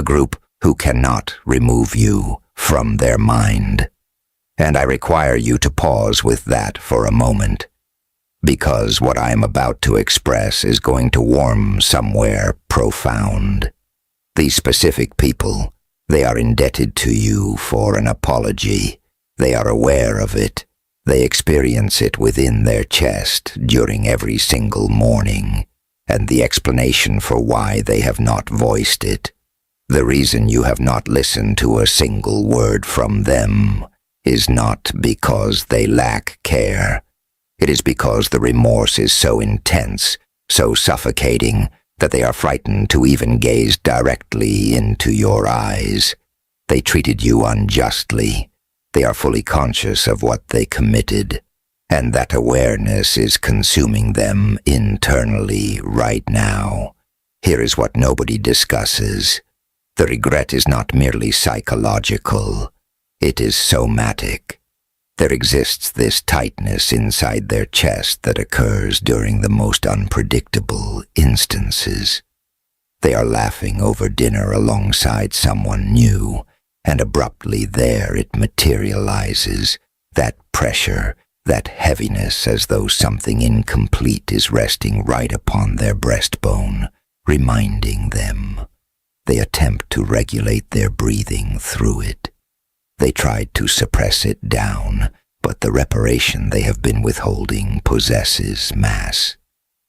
a group who cannot remove you from their mind. And I require you to pause with that for a moment, because what I am about to express is going to warm somewhere profound. These specific people, they are indebted to you for an apology. They are aware of it. They experience it within their chest during every single morning, and the explanation for why they have not voiced it, the reason you have not listened to a single word from them, is not because they lack care. It is because the remorse is so intense, so suffocating, that they are frightened to even gaze directly into your eyes. They treated you unjustly. They are fully conscious of what they committed, and that awareness is consuming them internally right now. Here is what nobody discusses. The regret is not merely psychological. It is somatic. There exists this tightness inside their chest that occurs during the most unpredictable instances. They are laughing over dinner alongside someone new, and abruptly there it materializes, that pressure, that heaviness, as though something incomplete is resting right upon their breastbone, reminding them. They attempt to regulate their breathing through it. They tried to suppress it down, but the reparation they have been withholding possesses mass.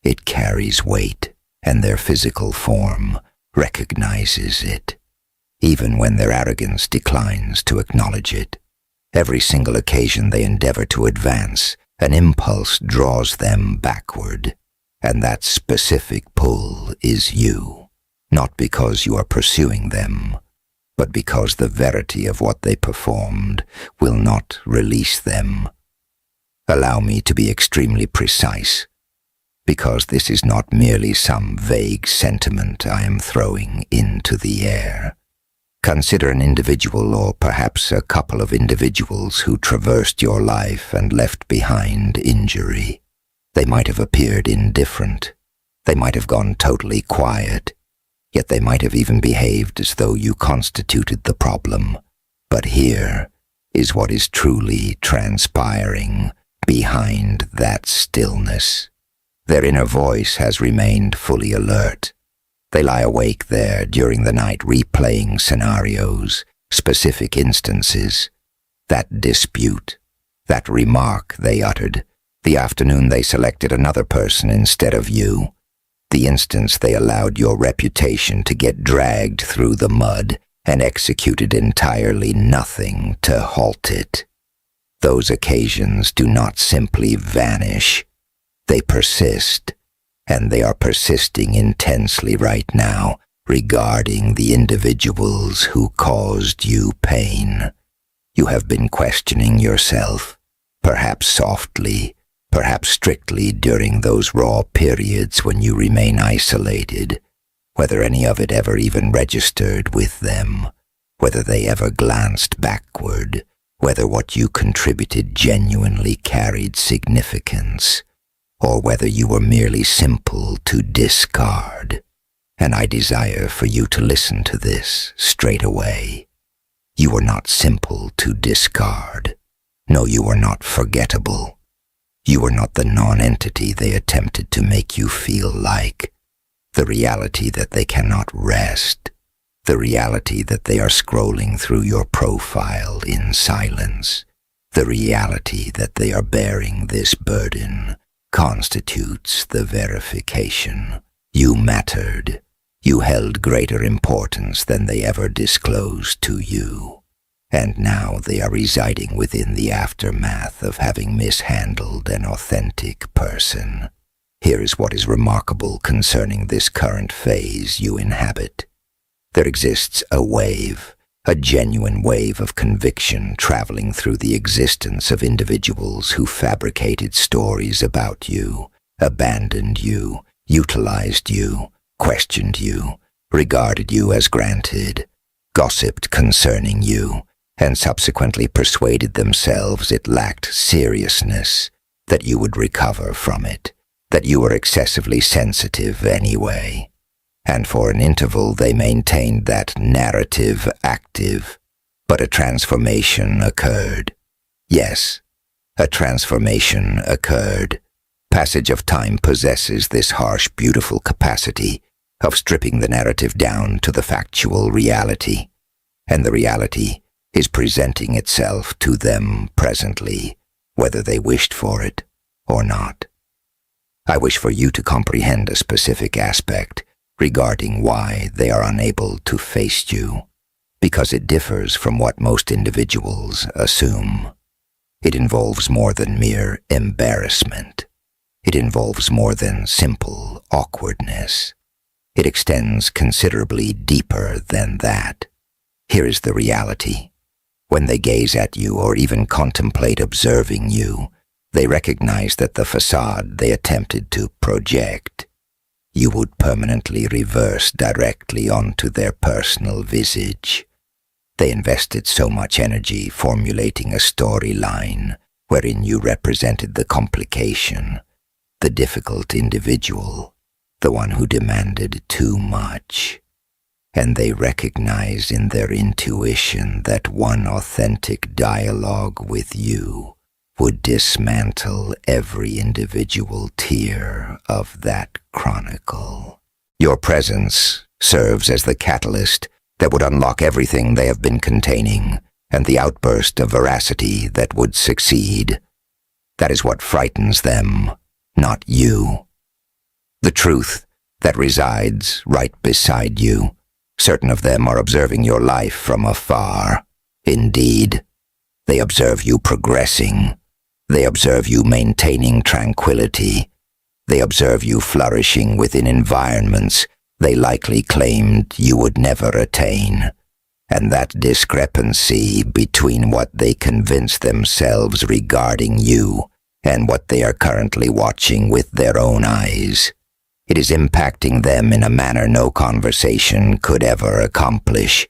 It carries weight, and their physical form recognizes it, even when their arrogance declines to acknowledge it. Every single occasion they endeavor to advance, an impulse draws them backward, and that specific pull is you, not because you are pursuing them, but because the verity of what they performed will not release them. Allow me to be extremely precise, because this is not merely some vague sentiment I am throwing into the air. Consider an individual, or perhaps a couple of individuals, who traversed your life and left behind injury. They might have appeared indifferent. They might have gone totally quiet. Yet they might have even behaved as though you constituted the problem. But here is what is truly transpiring behind that stillness. Their inner voice has remained fully alert. They lie awake there during the night, replaying scenarios, specific instances. That dispute, that remark they uttered, the afternoon they selected another person instead of you, the instance they allowed your reputation to get dragged through the mud and executed entirely nothing to halt it. Those occasions do not simply vanish. They persist, and they are persisting intensely right now regarding the individuals who caused you pain. You have been questioning yourself, perhaps softly, perhaps strictly during those raw periods when you remain isolated, whether any of it ever even registered with them, whether they ever glanced backward, whether what you contributed genuinely carried significance, or whether you were merely simple to discard. And I desire for you to listen to this straight away. You are not simple to discard. No, you are not forgettable. You are not the non-entity they attempted to make you feel like. The reality that they cannot rest. The reality that they are scrolling through your profile in silence. The reality that they are bearing this burden constitutes the verification. You mattered. You held greater importance than they ever disclosed to you. And now they are residing within the aftermath of having mishandled an authentic person. Here is what is remarkable concerning this current phase you inhabit. There exists a wave, a genuine wave of conviction traveling through the existence of individuals who fabricated stories about you, abandoned you, utilized you, questioned you, regarded you as granted, gossiped concerning you, and subsequently persuaded themselves it lacked seriousness, that you would recover from it, that you were excessively sensitive anyway. and for an interval they maintained that narrative active. But a transformation occurred. Yes, a transformation occurred. Passage of time possesses this harsh, beautiful capacity of stripping the narrative down to the factual reality, and the reality is presenting itself to them presently, whether they wished for it or not. I wish for you to comprehend a specific aspect regarding why they are unable to face you, because it differs from what most individuals assume. It involves more than mere embarrassment. It involves more than simple awkwardness. It extends considerably deeper than that. Here is the reality. When they gaze at you or even contemplate observing you, they recognize that the facade they attempted to project, you would permanently reverse directly onto their personal visage. They invested so much energy formulating a storyline wherein you represented the complication, the difficult individual, the one who demanded too much. And they recognize in their intuition that one authentic dialogue with you would dismantle every individual tier of that chronicle. Your presence serves as the catalyst that would unlock everything they have been containing, and the outburst of veracity that would succeed. That is what frightens them, not you. The truth that resides right beside you. Certain of them are observing your life from afar. Indeed, they observe you progressing. They observe you maintaining tranquility. They observe you flourishing within environments they likely claimed you would never attain. And that discrepancy between what they convince themselves regarding you and what they are currently watching with their own eyes, it is impacting them in a manner no conversation could ever accomplish.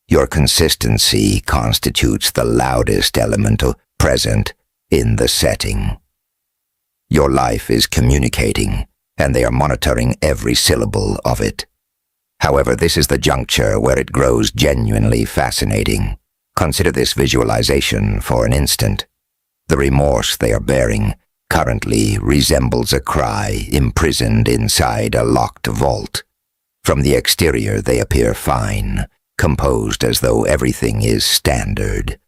Your consistency constitutes the loudest element present in the setting. Your life is communicating, and they are monitoring every syllable of it. However, this is the juncture where it grows genuinely fascinating. Consider this visualization for an instant. The remorse they are bearing currently resembles a cry imprisoned inside a locked vault. From the exterior they appear fine, composed as though everything is standard.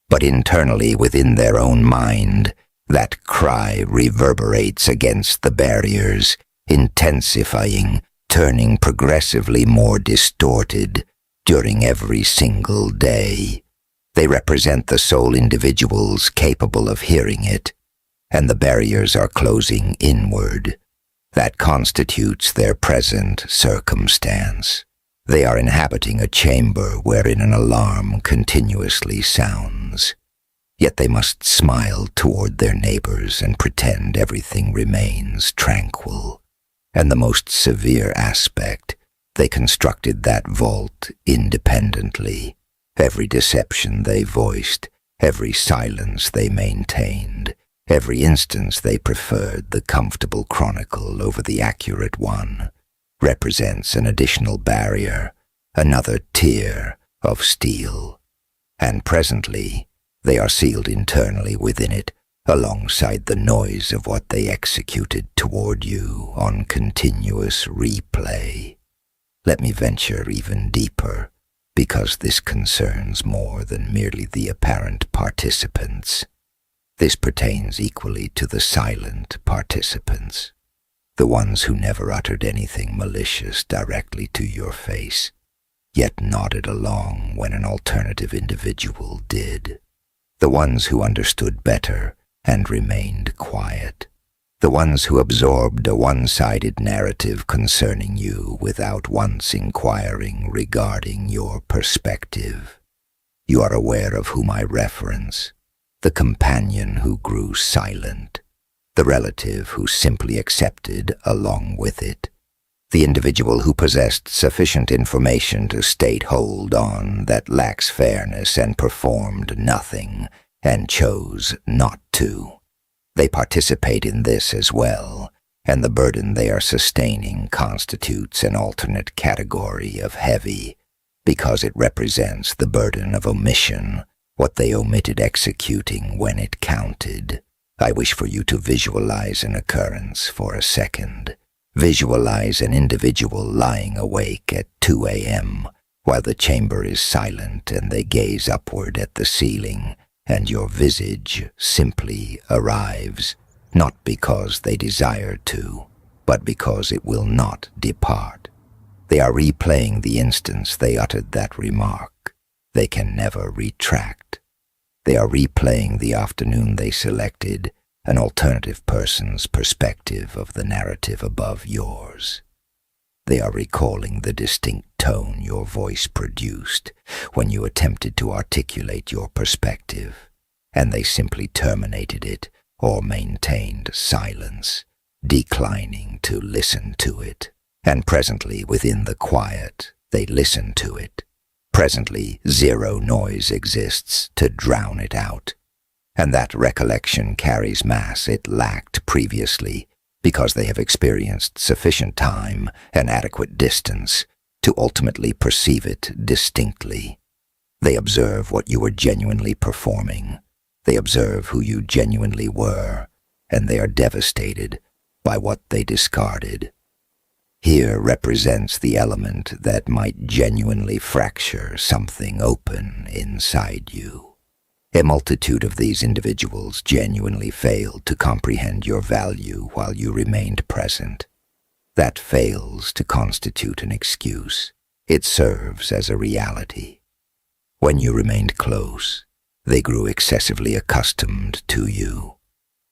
But internally within their own mind, that cry reverberates against the barriers, intensifying, turning progressively more distorted during every single day. They represent the sole individuals capable of hearing it, and the barriers are closing inward. That constitutes their present circumstance. They are inhabiting a chamber wherein an alarm continuously sounds. Yet they must smile toward their neighbors and pretend everything remains tranquil. And the most severe aspect, they constructed that vault independently. Every deception they voiced, every silence they maintained, every instance they preferred the comfortable chronicle over the accurate one, represents an additional barrier, another tier of steel. And presently, they are sealed internally within it, alongside the noise of what they executed toward you on continuous replay. Let me venture even deeper, because this concerns more than merely the apparent participants. This pertains equally to the silent participants, the ones who never uttered anything malicious directly to your face, yet nodded along when an alternative individual did. The ones who understood better and remained quiet. The ones who absorbed a one-sided narrative concerning you without once inquiring regarding your perspective. You are aware of whom I reference. The companion who grew silent. The relative who simply accepted along with it. The individual who possessed sufficient information to state hold on that lacks fairness and performed nothing and chose not to. They participate in this as well, and the burden they are sustaining constitutes an alternate category of heavy, because it represents the burden of omission, what they omitted executing when it counted. I wish for you to visualize an occurrence for a second. Visualize an individual lying awake at 2 a.m. while the chamber is silent and they gaze upward at the ceiling, and your visage simply arrives, not because they desire to, but because it will not depart. They are replaying the instance they uttered that remark. They can never retract. They are replaying the afternoon they selected, an alternative person's perspective of the narrative above yours. They are recalling the distinct tone your voice produced when you attempted to articulate your perspective, and they simply terminated it or maintained silence, declining to listen to it. And presently, within the quiet, they listen to it. Presently, zero noise exists to drown it out. And that recollection carries mass it lacked previously, because they have experienced sufficient time and adequate distance to ultimately perceive it distinctly. They observe what you were genuinely performing. They observe who you genuinely were, and they are devastated by what they discarded. Here represents the element that might genuinely fracture something open inside you. A multitude of these individuals genuinely failed to comprehend your value while you remained present. That fails to constitute an excuse. It serves as a reality. When you remained close, they grew excessively accustomed to you.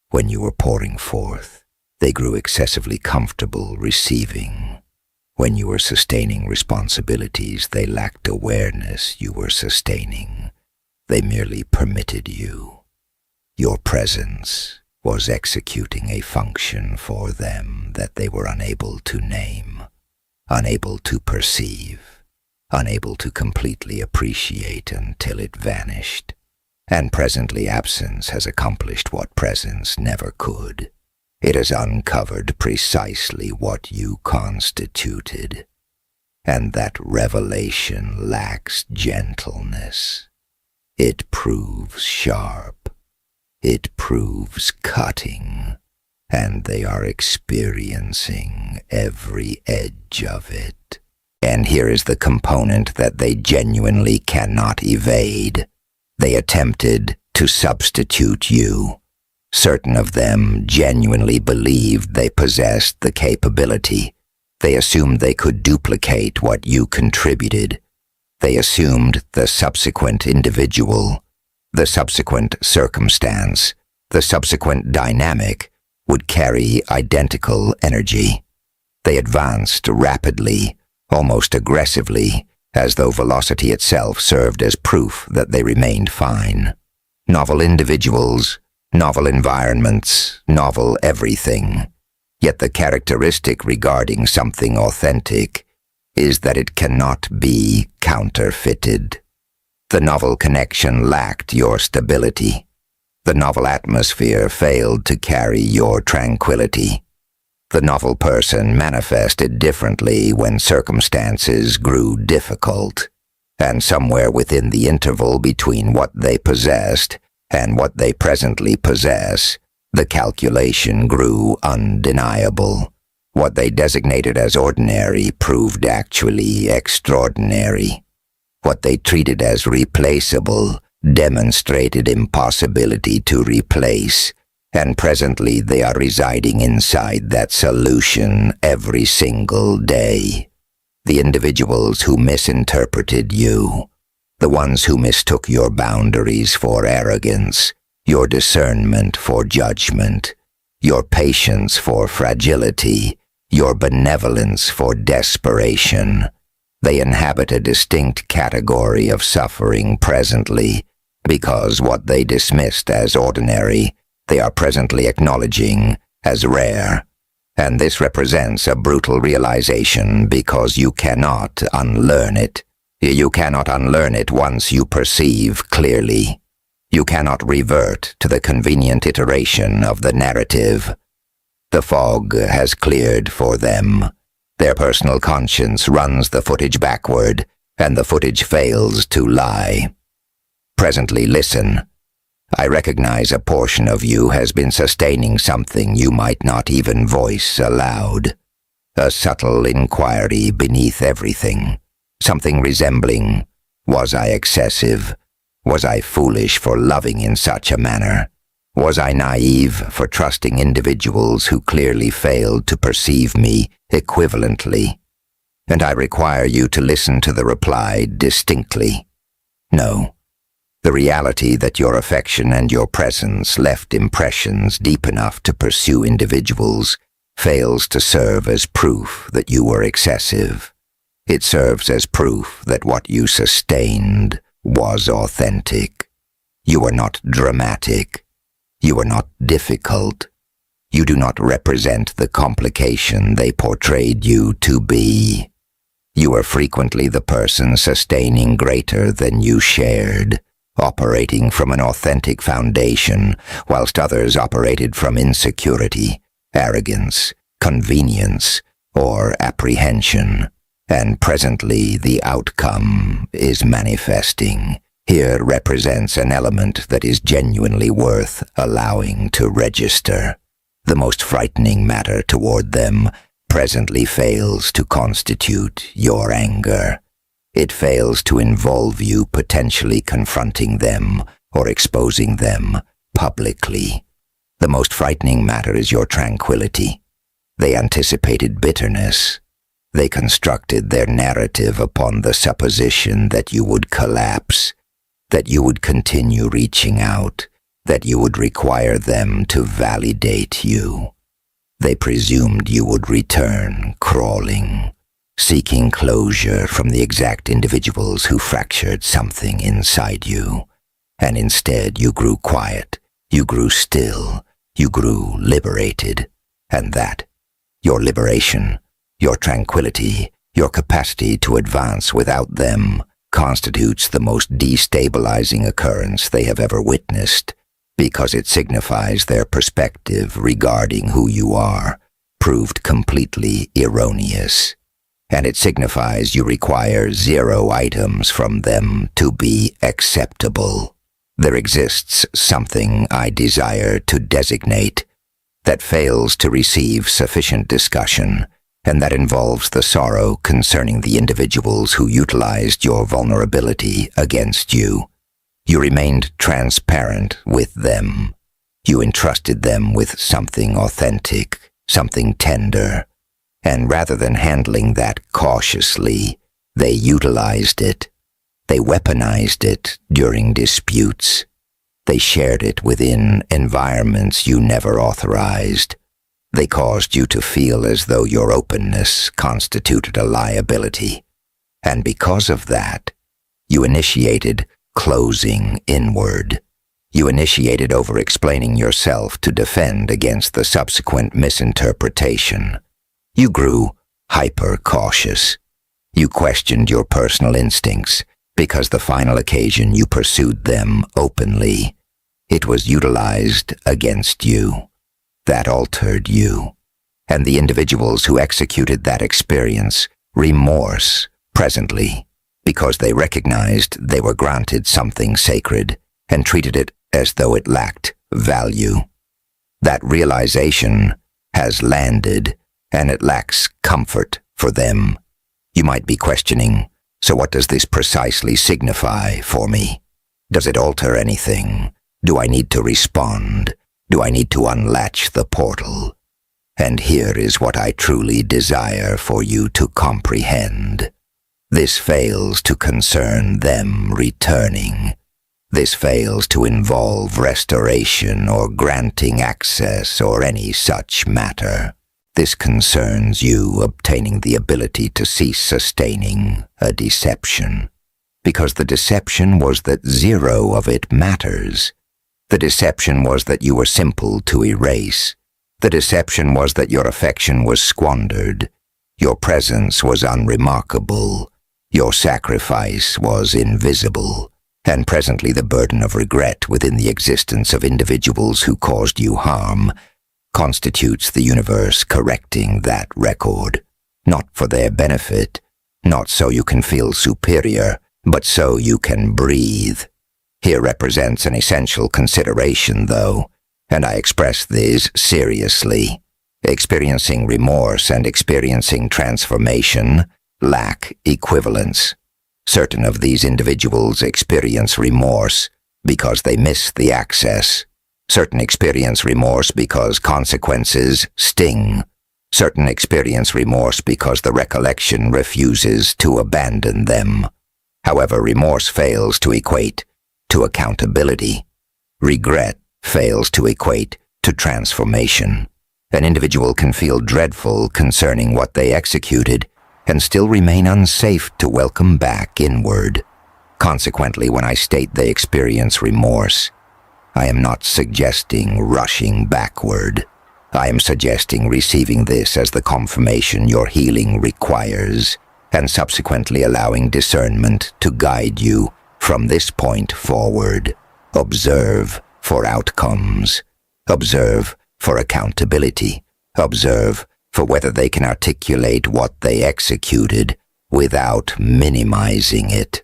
When you were pouring forth, they grew excessively comfortable receiving. When you were sustaining responsibilities they lacked awareness you were sustaining. They merely permitted you. Your presence was executing a function for them that they were unable to name, unable to perceive, unable to completely appreciate until it vanished. And presently absence has accomplished what presence never could. It has uncovered precisely what you constituted, and that revelation lacks gentleness. It proves sharp, it proves cutting, and they are experiencing every edge of it. And here is the component that they genuinely cannot evade. They attempted to substitute you. Certain of them genuinely believed they possessed the capability. They assumed they could duplicate what you contributed. They assumed the subsequent individual, the subsequent circumstance, the subsequent dynamic would carry identical energy. They advanced rapidly, almost aggressively, as though velocity itself served as proof that they remained fine. Novel individuals, novel environments, novel everything. Yet the characteristic regarding something authentic is that it cannot be counterfeited. The novel connection lacked your stability. The novel atmosphere failed to carry your tranquility. The novel person manifested differently when circumstances grew difficult, and somewhere within the interval between what they possessed and what they presently possess, the calculation grew undeniable. What they designated as ordinary proved actually extraordinary. What they treated as replaceable demonstrated impossibility to replace, and presently they are residing inside that solution every single day. The individuals who misinterpreted you, the ones who mistook your boundaries for arrogance, your discernment for judgment, your patience for fragility, your benevolence for desperation. They inhabit a distinct category of suffering presently, because what they dismissed as ordinary, they are presently acknowledging as rare. And this represents a brutal realization because you cannot unlearn it. You cannot unlearn it once you perceive clearly. You cannot revert to the convenient iteration of the narrative. The fog has cleared for them. Their personal conscience runs the footage backward, and the footage fails to lie. Presently, listen. I recognize a portion of you has been sustaining something you might not even voice aloud. A subtle inquiry beneath everything. Something resembling, was I excessive? Was I foolish for loving in such a manner? Was I naive for trusting individuals who clearly failed to perceive me equivalently? And I require you to listen to the reply distinctly. No. The reality that your affection and your presence left impressions deep enough to pursue individuals fails to serve as proof that you were excessive. It serves as proof that what you sustained was authentic. You are not dramatic. You are not difficult. You do not represent the complication they portrayed you to be. You are frequently the person sustaining greater than you shared, operating from an authentic foundation, whilst others operated from insecurity, arrogance, convenience, or apprehension. And presently the outcome is manifesting. Here represents an element that is genuinely worth allowing to register. The most frightening matter toward them presently fails to constitute your anger. It fails to involve you potentially confronting them or exposing them publicly. The most frightening matter is your tranquility. They anticipated bitterness. They constructed their narrative upon the supposition that you would collapse, that you would continue reaching out, that you would require them to validate you. They presumed you would return crawling, seeking closure from the exact individuals who fractured something inside you. And instead you grew quiet, you grew still, you grew liberated. And that, your liberation, your tranquility, your capacity to advance without them, constitutes the most destabilizing occurrence they have ever witnessed, because it signifies their perspective regarding who you are, proved completely erroneous. And it signifies you require 0 items from them to be acceptable. There exists something I desire to designate that fails to receive sufficient discussion, and that involves the sorrow concerning the individuals who utilized your vulnerability against you. You remained transparent with them. You entrusted them with something authentic, something tender, and rather than handling that cautiously, they utilized it. They weaponized it during disputes. They shared it within environments you never authorized. They caused you to feel as though your openness constituted a liability. And because of that, you initiated closing inward. You initiated over-explaining yourself to defend against the subsequent misinterpretation. You grew hyper-cautious. You questioned your personal instincts because the final occasion you pursued them openly. It was utilized against you. That altered you. And the individuals who executed that experience remorse presently because they recognized they were granted something sacred and treated it as though it lacked value. That realization has landed, and it lacks comfort for them. You might be questioning, so what does this precisely signify for me? Does it alter anything? Do I need to respond? Do I need to unlatch the portal? And here is what I truly desire for you to comprehend. This fails to concern them returning. This fails to involve restoration or granting access or any such matter. This concerns you obtaining the ability to cease sustaining a deception, because the deception was that 0 of it matters. The deception was that you were simple to erase. The deception was that your affection was squandered. Your presence was unremarkable. Your sacrifice was invisible. And presently the burden of regret within the existence of individuals who caused you harm constitutes the universe correcting that record, not for their benefit, not so you can feel superior, but so you can breathe. Here represents an essential consideration, though, and I express this seriously. Experiencing remorse and experiencing transformation lack equivalence. Certain of these individuals experience remorse because they miss the access. Certain experience remorse because consequences sting. Certain experience remorse because the recollection refuses to abandon them. However, remorse fails to equate to accountability. Regret fails to equate to transformation. An individual can feel dreadful concerning what they executed and still remain unsafe to welcome back inward. Consequently, when I state they experience remorse, I am not suggesting rushing backward. I am suggesting receiving this as the confirmation your healing requires, and subsequently allowing discernment to guide you from this point forward. Observe for outcomes. Observe for accountability. Observe for whether they can articulate what they executed without minimizing it,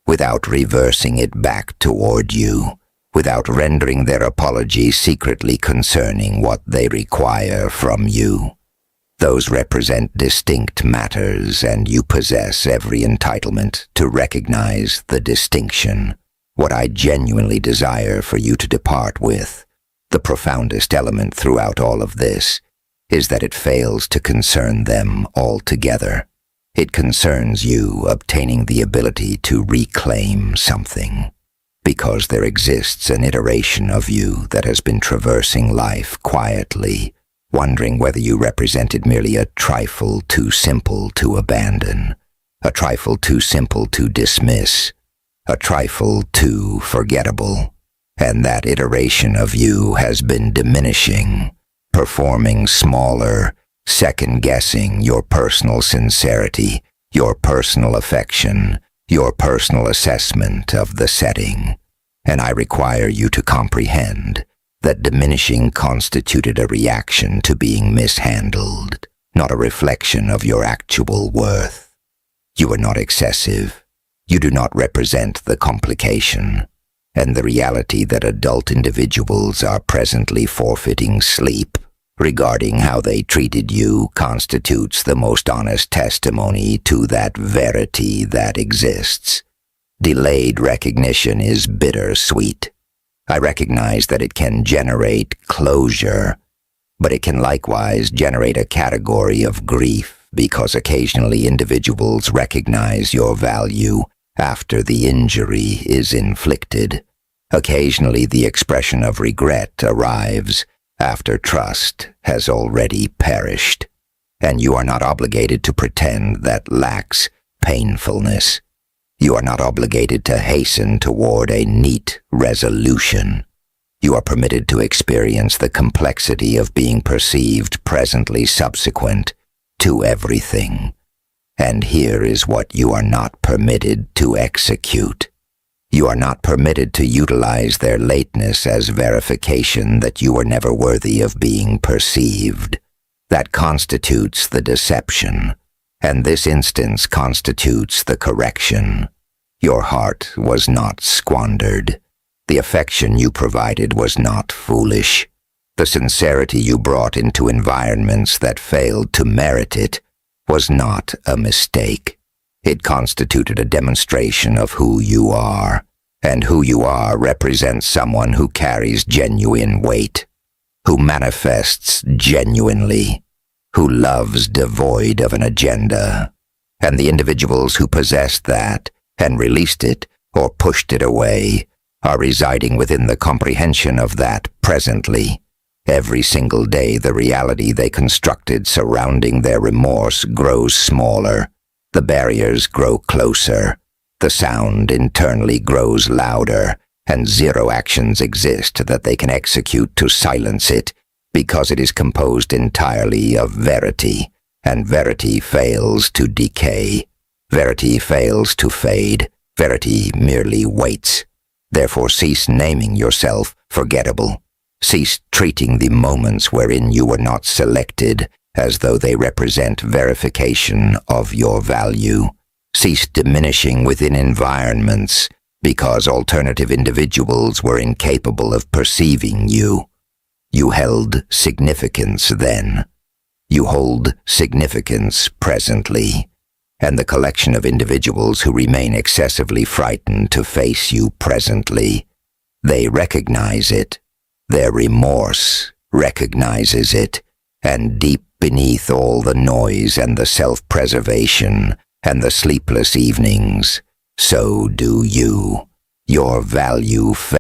without reversing it back toward you, without rendering their apology secretly concerning what they require from you. Those represent distinct matters, and you possess every entitlement to recognize the distinction. What I genuinely desire for you to depart with, the profoundest element throughout all of this, is that it fails to concern them altogether. It concerns you obtaining the ability to reclaim something, because there exists an iteration of you that has been traversing life quietly, wondering whether you represented merely a trifle too simple to abandon, a trifle too simple to dismiss, a trifle too forgettable. And that iteration of you has been diminishing, performing smaller, second-guessing your personal sincerity, your personal affection, your personal assessment of the setting. And I require you to comprehend that diminishing constituted a reaction to being mishandled, not a reflection of your actual worth. You are not excessive. You do not represent the complication, and the reality that adult individuals are presently forfeiting sleep regarding how they treated you constitutes the most honest testimony to that verity that exists. Delayed recognition is bittersweet. I recognize that it can generate closure, but it can likewise generate a category of grief because occasionally individuals recognize your value after the injury is inflicted. Occasionally the expression of regret arrives after trust has already perished, and you are not obligated to pretend that lacks painfulness. You are not obligated to hasten toward a neat resolution. You are permitted to experience the complexity of being perceived presently subsequent to everything. And here is what you are not permitted to execute. You are not permitted to utilize their lateness as verification that you were never worthy of being perceived. That constitutes the deception, and this instance constitutes the correction. Your heart was not squandered. The affection you provided was not foolish. The sincerity you brought into environments that failed to merit it was not a mistake. It constituted a demonstration of who you are, and who you are represents someone who carries genuine weight, who manifests genuinely, who loves devoid of an agenda, and the individuals who possessed that and released it or pushed it away are residing within the comprehension of that presently. Every single day the reality they constructed surrounding their remorse grows smaller, the barriers grow closer, the sound internally grows louder, and zero actions exist that they can execute to silence it, because it is composed entirely of verity, and verity fails to decay. Verity fails to fade. Verity merely waits. Therefore cease naming yourself forgettable. Ceased treating the moments wherein you were not selected as though they represent verification of your value. Ceased diminishing within environments because alternative individuals were incapable of perceiving you. You held significance then. You hold significance presently, and the collection of individuals who remain excessively frightened to face you presently, they recognize it. Their remorse recognizes it, and deep beneath all the noise and the self-preservation and the sleepless evenings, so do you. Your value